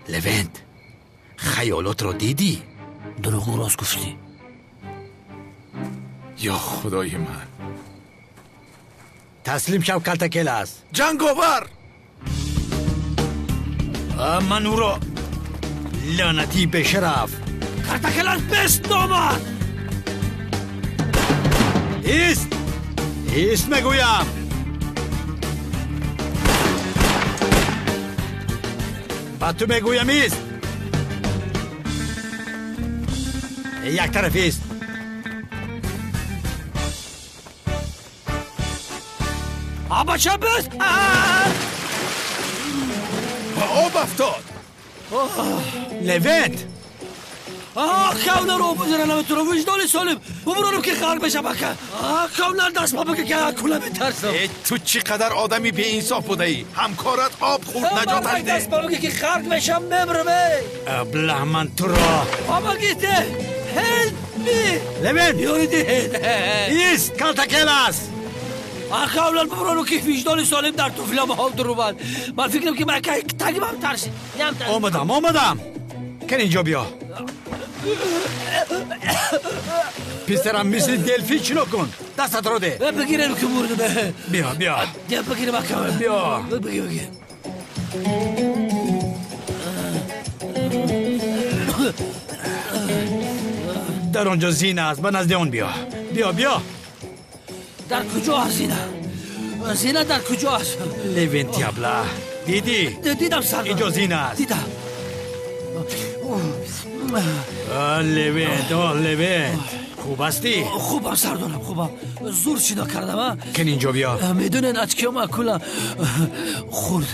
لونت خیالات رو دیدی؟ دروغ راست گفتی. یا خدای من. تسلیم شو کلتکلاس. جنگاور. من او را لعنتی به شرف. کلتکلاس بست نامد. ایست میگویم. با تو میگویم ایست. یک طرف ایست. آبا چه بست. آب افتاد. لونت کاملا رو بزرنم تو رو وجدان سالم ببرونم که خرق بشه بکن. کاملا دست ما بگه که کلا بترسم. تو چقدر آدمی به انصاف بوده ای. همکارت آب خورد نجاتش ده. دست ما بگه که خرق بشم مبرمه. ابله من تو را. آبا گیته هلپ می لونت یوریدی ایست کلتکلاس. کاملا ببرونم که وجدان سالم در تو فیلم حال درو من فکرم که من که تگیم هم ترسی. آمدم کن اینجا بیا. پسرم مثل دلفی چلو کن. دستت رو ده. بگیرم که مورده. بیا بگیرم اکامل. بیا. بگیر. در اونجا زینه است. به نزد اون بیا. در کجا هست زینه؟ زینه در کجا هست؟ لونتی ابله دیدی؟ دیدم سردار. اینجا زینه است. دیدم. لونت خوب هستی؟ خوبم سردارم خوبم. زور چیدا کردم. کن اینجا بیا. میدونین از که ما کلا خورد.